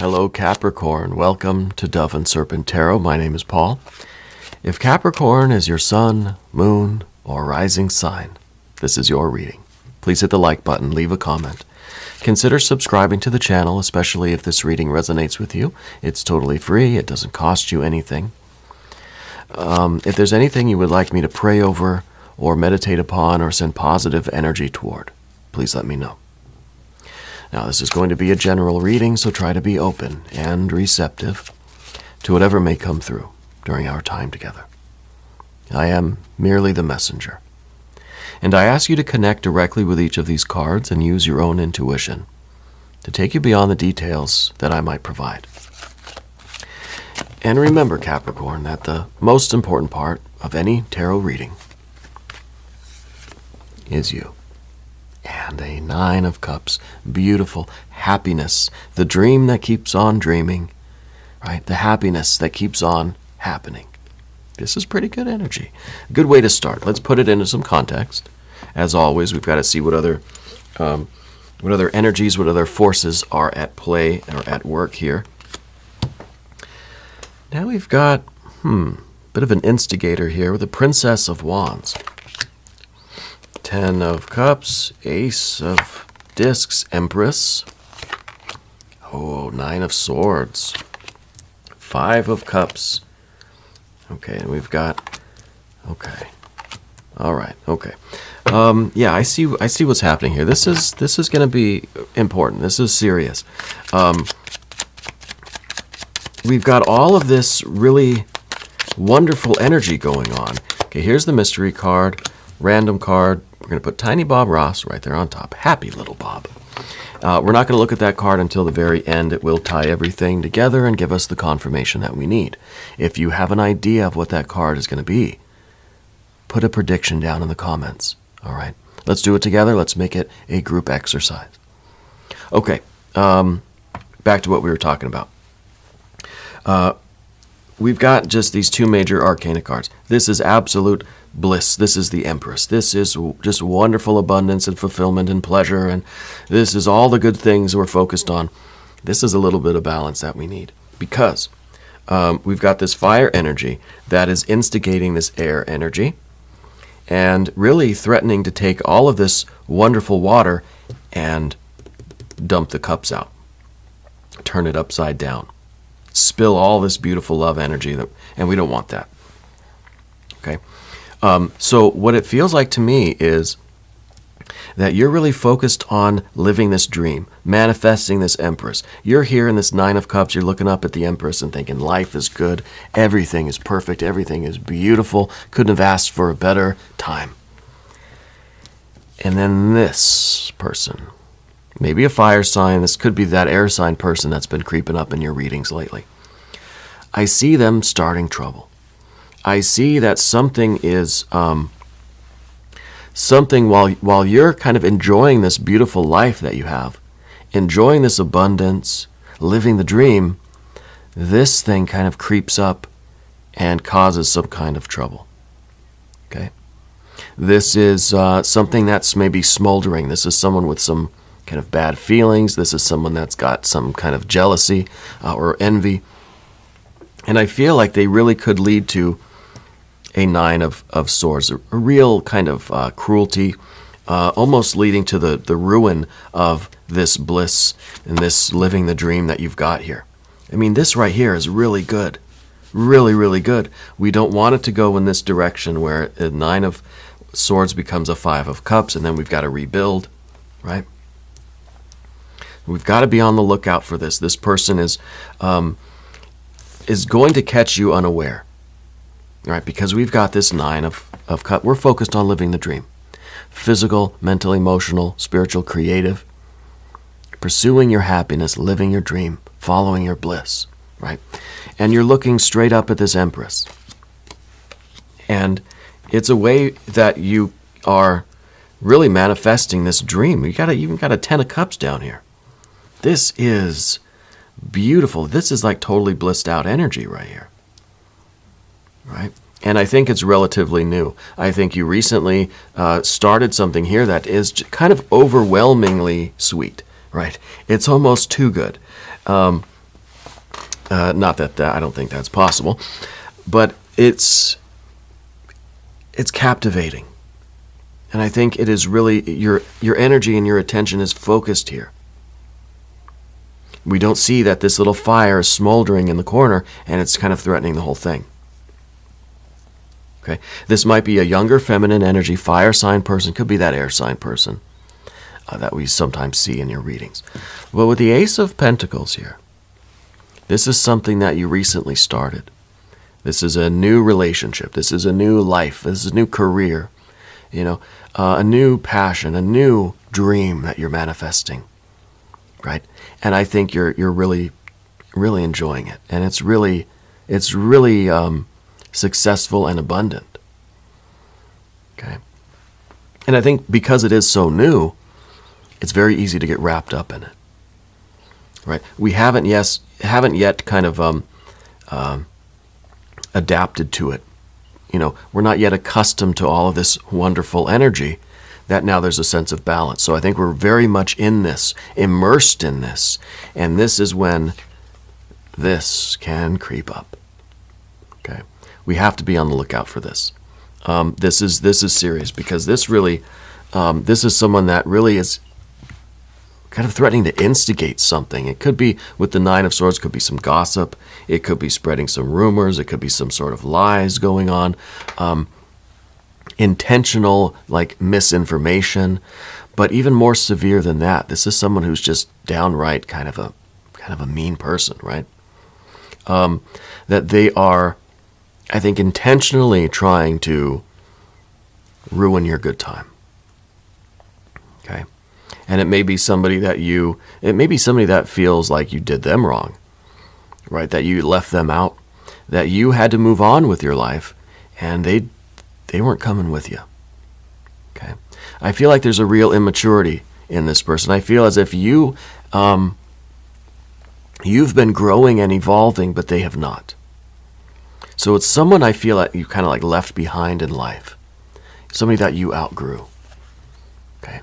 Hello, Capricorn. Welcome to Dove and Serpent Tarot. My name is Paul. If Capricorn is your sun, moon, or rising sign, this is your reading. Please hit the like button, leave a comment. Consider subscribing to the channel, especially if this reading resonates with you. It's totally free. It doesn't cost you anything. If there's anything you would like me to pray over or meditate upon or send positive energy toward, please let me know. Now, this is going to be a general reading, so try to be open and receptive to whatever may come through during our time together. I am merely the messenger. And I ask you to connect directly with each of these cards and use your own intuition to take you beyond the details that I might provide. And remember, Capricorn, that the most important part of any tarot reading is you. And a 9 of Cups, beautiful happiness, the dream that keeps on dreaming, right? The happiness that keeps on happening. This is pretty good energy. Good way to start. Let's put it into some context. As always, we've got to see what other energies, what other forces are at play or at work here. Now we've got bit of an instigator here with the Princess of Wands. 10 of Cups, Ace of Discs, Empress. 9 of Swords. 5 of Cups. Okay, and we've got, all right, yeah, I see what's happening here. This is going to be important. This is serious. We've got all of this really wonderful energy going on. Okay, here's the mystery card, random card. We're going to put Tiny Bob Ross right there on top. Happy little Bob. We're not going to look at that card until the very end. It will tie everything together and give us the confirmation that we need. If you have an idea of what that card is going to be, put a prediction down in the comments. All right, let's do it together. Let's make it a group exercise. Okay, back to what we were talking about. We've got just these 2 major arcana cards. This is absolute bliss. This is the Empress. This is just wonderful abundance and fulfillment and pleasure, and this is all the good things we're focused on. This is a little bit of balance that we need because we've got this fire energy that is instigating this air energy and really threatening to take all of this wonderful water and dump the cups out, turn it upside down, spill all this beautiful love energy, and we don't want that. Okay? So what it feels like to me is that you're really focused on living this dream, manifesting this Empress. You're here in this 9 of Cups, you're looking up at the Empress and thinking life is good, everything is perfect, everything is beautiful, couldn't have asked for a better time. And then this person, maybe a fire sign, this could be that air sign person that's been creeping up in your readings lately. I see them starting trouble. I see that something is, while you're kind of enjoying this beautiful life that you have, enjoying this abundance, living the dream, this thing kind of creeps up and causes some kind of trouble. Okay? This is something that's maybe smoldering. This is someone with some kind of bad feelings. This is someone that's got some kind of jealousy or envy. And I feel like they really could lead to a 9 of Swords, a real kind of cruelty, almost leading to the ruin of this bliss and this living the dream that you've got here. I mean, this right here is really good. Really, really good. We don't want it to go in this direction where a 9 of Swords becomes a 5 of Cups and then we've got to rebuild, right? We've got to be on the lookout for this. This person is going to catch you unaware. Right, because we've got this 9 of Cups. We're focused on living the dream. Physical, mental, emotional, spiritual, creative. Pursuing your happiness, living your dream, following your bliss. Right? And you're looking straight up at this Empress. And it's a way that you are really manifesting this dream. You even got a 10 of Cups down here. This is beautiful. This is like totally blissed out energy right here. Right? And I think it's relatively new. I think you recently started something here that is kind of overwhelmingly sweet, right? It's almost too good. Not that I don't think that's possible, but it's captivating. And I think it is really, your energy and your attention is focused here. We don't see that this little fire is smoldering in the corner and it's kind of threatening the whole thing. Okay, this might be a younger feminine energy fire sign person, could be that air sign person that we sometimes see in your readings. But with the Ace of Pentacles here, this is something that you recently started. This is a new relationship. This is a new life. This is a new career. A new passion, a new dream that you're manifesting, right? And I think you're really, really enjoying it, and it's really successful and abundant. Okay, and I think because it is so new, it's very easy to get wrapped up in it, right? We haven't yet kind of adapted to it. We're not yet accustomed to all of this wonderful energy, that now there's a sense of balance. So I think we're very much in this, immersed in this, and this is when this can creep up. Okay, we have to be on the lookout for this. This is serious, because this really, this is someone that really is kind of threatening to instigate something. It could be with the Nine of Swords, could be some gossip. It could be spreading some rumors. It could be some sort of lies going on. Intentional, like, misinformation. But even more severe than that, this is someone who's just downright kind of a mean person, right? That they are, I think, intentionally trying to ruin your good time. Okay? And it may be somebody that feels like you did them wrong, right? That you left them out, that you had to move on with your life, and they weren't coming with you. Okay, I feel like there's a real immaturity in this person. I feel as if you've been growing and evolving, but they have not. So it's someone I feel like you kind of like left behind in life, somebody that you outgrew. Okay.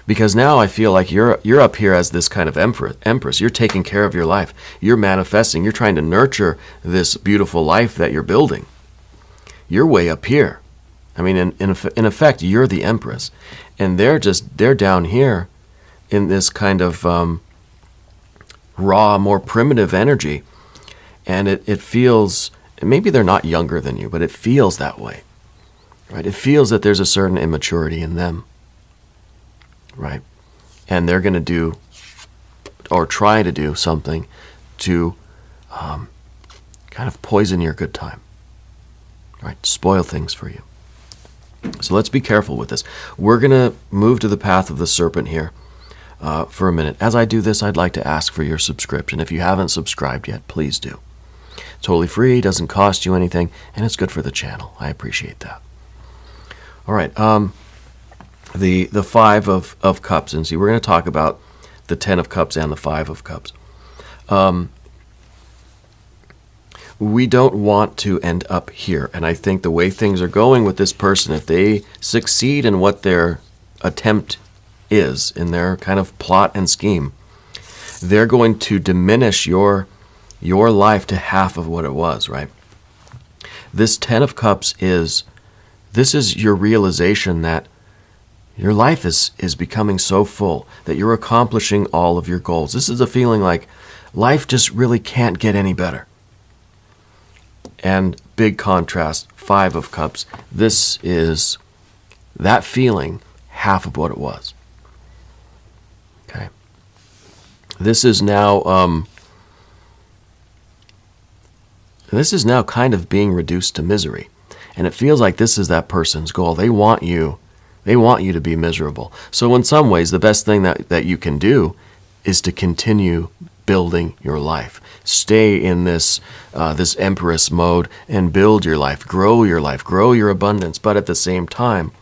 Because now I feel like you're up here as this kind of empress. You're taking care of your life. You're manifesting. You're trying to nurture this beautiful life that you're building. You're way up here. I mean, in effect, you're the empress. And they're down here in this kind of raw, more primitive energy. And it feels, maybe they're not younger than you, but it feels that way. Right? It feels that there's a certain immaturity in them. Right? And they're going to do, or try to do something to kind of poison your good time. Right? Spoil things for you. So let's be careful with this. We're going to move to the path of the serpent here for a minute. As I do this, I'd like to ask for your subscription. If you haven't subscribed yet, please do. It's totally free, doesn't cost you anything, and it's good for the channel. I appreciate that. All right. The Five of Cups. And see, we're going to talk about the Ten of Cups and the Five of Cups. We don't want to end up here. And I think the way things are going with this person, if they succeed in what their attempt is, in their kind of plot and scheme, they're going to diminish your life to half of what it was, right? This Ten of Cups is your realization that your life is becoming so full, that you're accomplishing all of your goals. This is a feeling like life just really can't get any better. And big contrast, Five of Cups. This is that feeling, half of what it was. Okay. This is now kind of being reduced to misery. And it feels like this is that person's goal. They want you to be miserable. So in some ways, the best thing that you can do is to continue building your life. Stay in this empress mode and build your life, grow your abundance. But at the same time,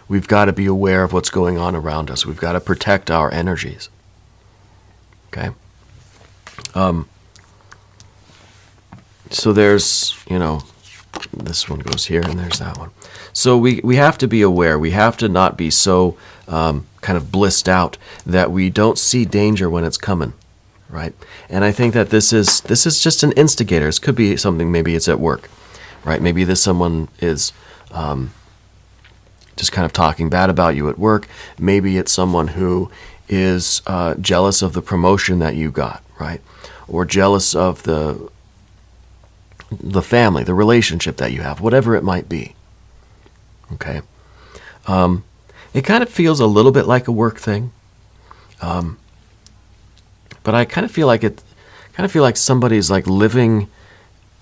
we've got to be aware of what's going on around us. We've got to protect our energies. Okay? So there's, this one goes here and there's that one. So we have to be aware. We have to not be so kind of blissed out that we don't see danger when it's coming. right? And I think that this is just an instigator. This could be something, maybe it's at work, right? Maybe this someone is just kind of talking bad about you at work. Maybe it's someone who is jealous of the promotion that you got, right? Or jealous of the family, the relationship that you have, whatever it might be. Okay? It kind of feels a little bit like a work thing. But I kind of feel like somebody's like living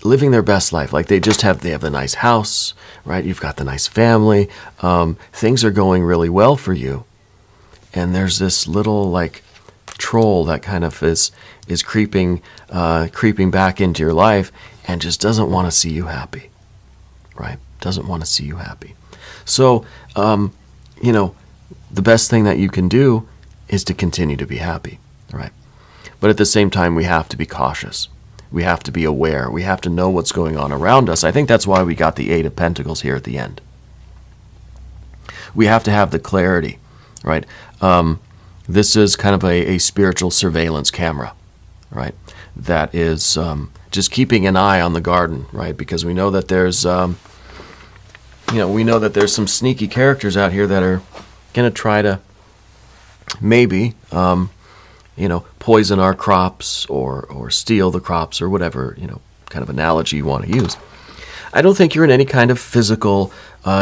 their best life. Like they have the nice house, right? You've got the nice family. Things are going really well for you. And there's this little like troll that kind of is creeping back into your life and just doesn't want to see you happy, right? Doesn't want to see you happy. So, the best thing that you can do is to continue to be happy, right? But at the same time, we have to be cautious. We have to be aware. We have to know what's going on around us. I think that's why we got the Eight of Pentacles here at the end. We have to have the clarity, right? This is kind of a spiritual surveillance camera, right? That is just keeping an eye on the garden, right? Because we know that there's, there's some sneaky characters out here that are going to try to maybe, poison our crops or steal the crops or whatever, kind of analogy you want to use. I don't think you're in any kind of physical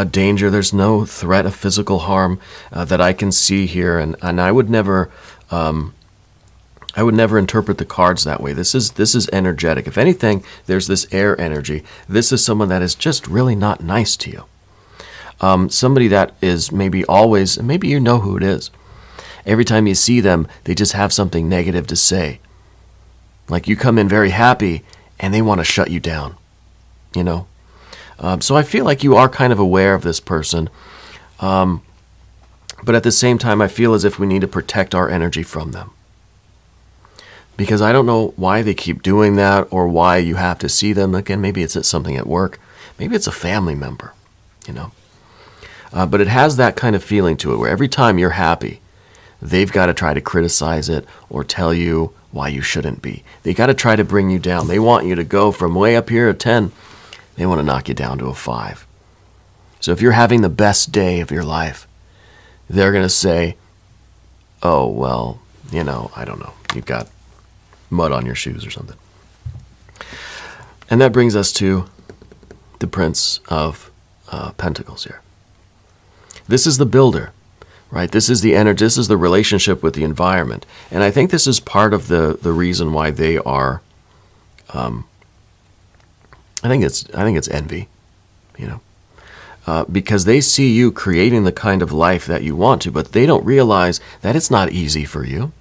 danger. There's no threat of physical harm that I can see here, and I would never interpret the cards that way. This is energetic. If anything, there's this air energy. This is someone that is just really not nice to you. Somebody that is maybe you know who it is. Every time you see them, they just have something negative to say. Like you come in very happy, and they want to shut you down, So I feel like you are kind of aware of this person. But at the same time, I feel as if we need to protect our energy from them. Because I don't know why they keep doing that or why you have to see them. Again, maybe it's something at work. Maybe it's a family member, But it has that kind of feeling to it where every time you're happy, they've got to try to criticize it or tell you why you shouldn't be. They got to try to bring you down. They want you to go from way up here at 10. They want to knock you down to a 5. So if you're having the best day of your life, they're going to say, oh, well, I don't know. You've got mud on your shoes or something. And that brings us to the Prince of Pentacles here. This is the builder, right? This is the energy. This is the relationship with the environment. And I think this is part of the reason why they are, I think it's envy, because they see you creating the kind of life that you want to, but they don't realize that it's not easy for you.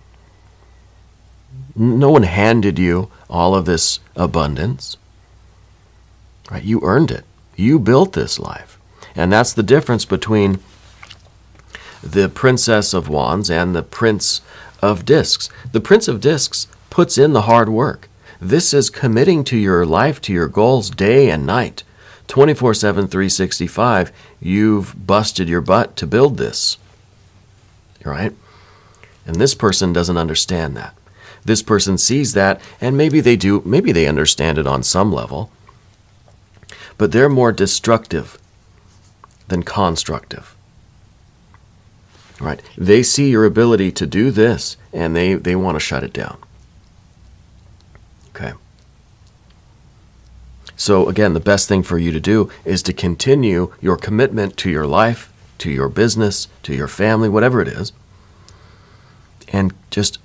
No one handed you all of this abundance, right? You earned it. You built this life. And that's the difference between the Princess of Wands and the Prince of Discs. The Prince of Discs puts in the hard work. This is committing to your life, to your goals, day and night. 24/7, 365, you've busted your butt to build this. Right? And this person doesn't understand that. This person sees that, and maybe they do, maybe they understand it on some level, but they're more destructive than constructive. Right? They see your ability to do this, and they want to shut it down. Okay. So again, the best thing for you to do is to continue your commitment to your life, to your business, to your family, whatever it is, and just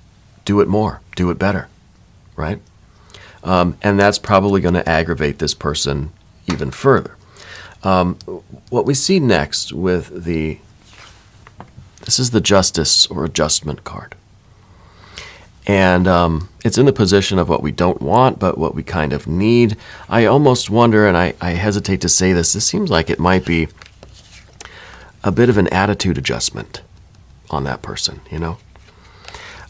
do it more, do it better, right? And that's probably going to aggravate this person even further. What we see next with this is the Justice or Adjustment card. And it's in the position of what we don't want, but what we kind of need. I almost wonder, and I hesitate to say this seems like it might be a bit of an attitude adjustment on that person,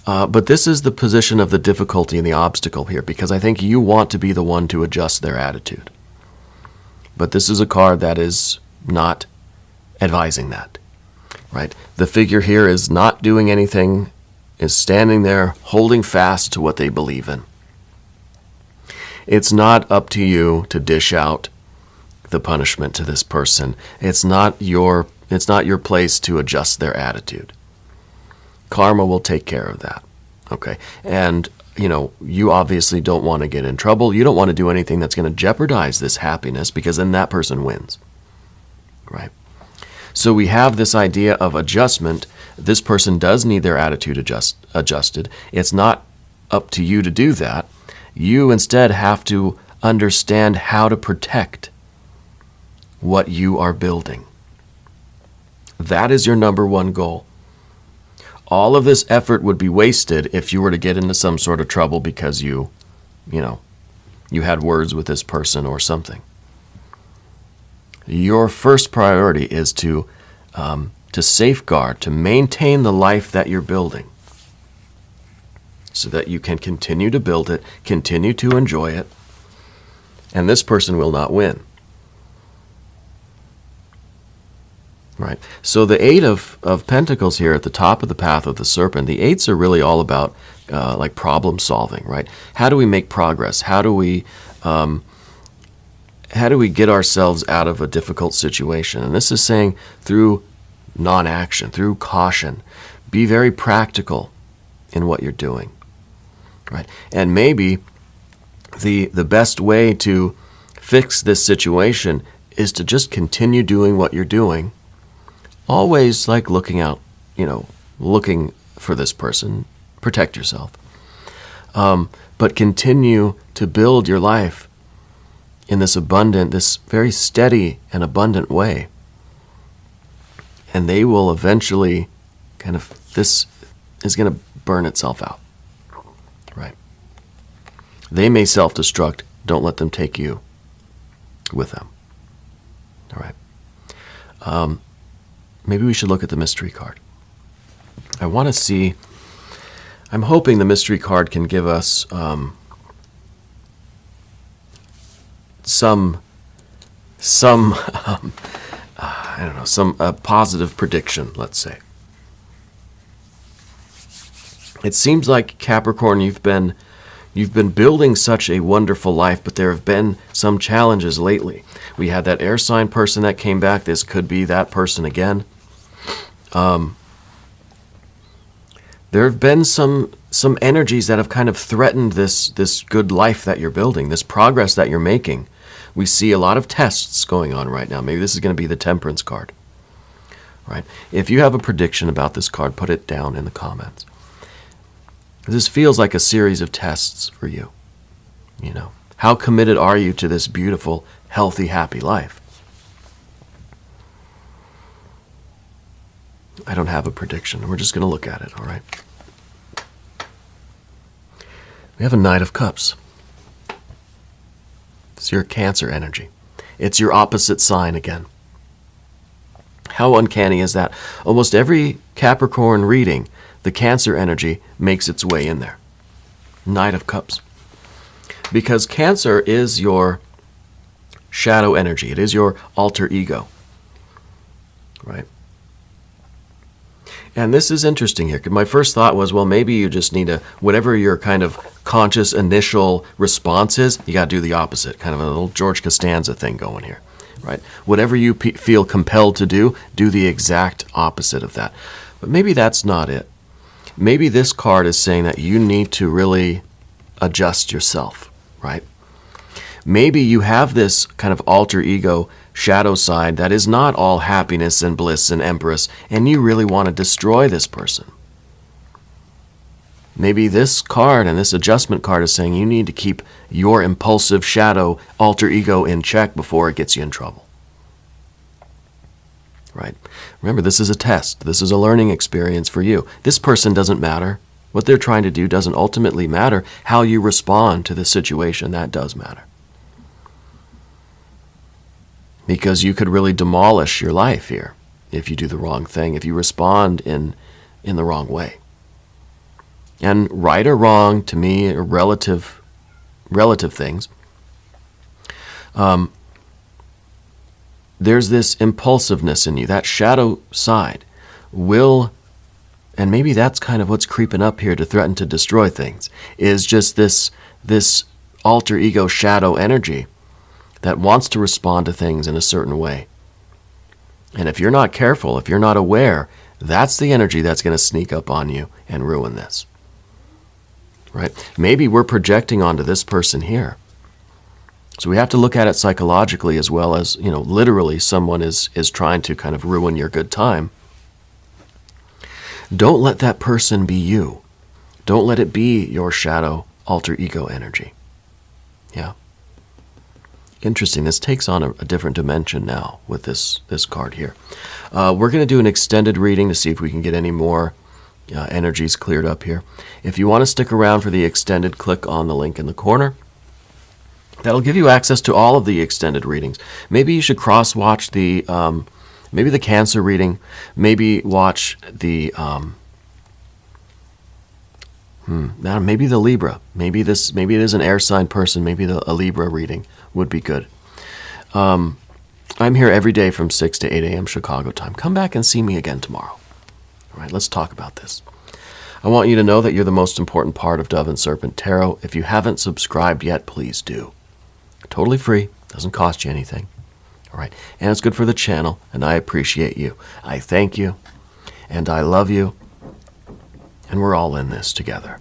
But this is the position of the difficulty and the obstacle here, because I think you want to be the one to adjust their attitude. But this is a card that is not advising that, right? The figure here is not doing anything is standing there holding fast to what they believe in. It's not up to you to dish out the punishment to this person. It's not your place to adjust their attitude. Karma will take care of that. Okay? And you obviously don't want to get in trouble. You don't want to do anything that's going to jeopardize this happiness, because then that person wins. Right? So we have this idea of adjustment. This person does need their attitude adjusted. It's not up to you to do that. You instead have to understand how to protect what you are building. That is your number one goal. All of this effort would be wasted if you were to get into some sort of trouble because you had words with this person or something. Your first priority is to safeguard, to maintain the life that you're building, so that you can continue to build it, continue to enjoy it, and this person will not win. Right? So the Eight of Pentacles here at the top of the path of the Serpent, the eights are really all about like problem solving, right? How do we make progress? How do we get ourselves out of a difficult situation? And this is saying through non-action, through caution. Be very practical in what you're doing, right? And maybe the best way to fix this situation is to just continue doing what you're doing. Always like looking for this person. Protect yourself. But continue to build your life in this abundant, this very steady and abundant way. And they will eventually this is going to burn itself out. Right? They may self-destruct. Don't let them take you with them. All right. Maybe we should look at the mystery card. I want to see, I'm hoping the mystery card can give us some positive prediction, let's say. It seems like, Capricorn, you've been building such a wonderful life, but there have been some challenges lately. We had that air sign person that came back. This could be that person again. There have been some energies that have kind of threatened this good life that you're building, this progress that you're making. We see a lot of tests going on right now. Maybe this is going to be the Temperance card. Right? If you have a prediction about this card, put it down in the comments. This feels like a series of tests for you. How committed are you to this beautiful, healthy, happy life? I don't have a prediction. We're just going to look at it, all right? We have a Knight of Cups. It's your Cancer energy. It's your opposite sign again. How uncanny is that? Almost every Capricorn reading, the Cancer energy makes its way in there. Knight of Cups. Because Cancer is your shadow energy. It is your alter ego. Right? And this is interesting here. My first thought was, well, maybe you just need whatever your kind of conscious initial response is, you got to do the opposite. Kind of a little George Costanza thing going here. Right? Whatever you feel compelled to do the exact opposite of that. But maybe that's not it. Maybe this card is saying that you need to really adjust yourself, right? Maybe you have this kind of alter ego shadow side that is not all happiness and bliss and empress, and you really want to destroy this person. Maybe this card and this adjustment card is saying you need to keep your impulsive shadow alter ego in check before it gets you in trouble. Right? Remember, this is a test. This is a learning experience for you. This person doesn't matter. What they're trying to do doesn't ultimately matter. How you respond to the situation, that does matter. Because you could really demolish your life here if you do the wrong thing, if you respond in the wrong way. And right or wrong, to me, are relative things. There's this impulsiveness in you. That shadow side will And maybe that's kind of what's creeping up here to threaten to destroy things, is just this alter ego shadow energy that wants to respond to things in a certain way. And if you're not careful, if you're not aware, that's the energy that's going to sneak up on you and ruin this. Right? Maybe we're projecting onto this person here. So we have to look at it psychologically as well as, literally someone is trying to kind of ruin your good time. Don't let that person be you. Don't let it be your shadow alter ego energy. Yeah. Interesting. This takes on a different dimension now with this card here. We're going to do an extended reading to see if we can get any more energies cleared up here. If you want to stick around for the extended, click on the link in the corner. That'll give you access to all of the extended readings. Maybe you should cross-watch the Cancer reading. Maybe watch the maybe the Libra. Maybe it is an air sign person. Maybe a Libra reading would be good. I'm here every day from 6 to 8 a.m. Chicago time. Come back and see me again tomorrow. All right, let's talk about this. I want you to know that you're the most important part of Dove and Serpent Tarot. If you haven't subscribed yet, please do. Totally free. Doesn't cost you anything. All right, and it's good for the channel, and I appreciate you. I thank you, and I love you, and we're all in this together.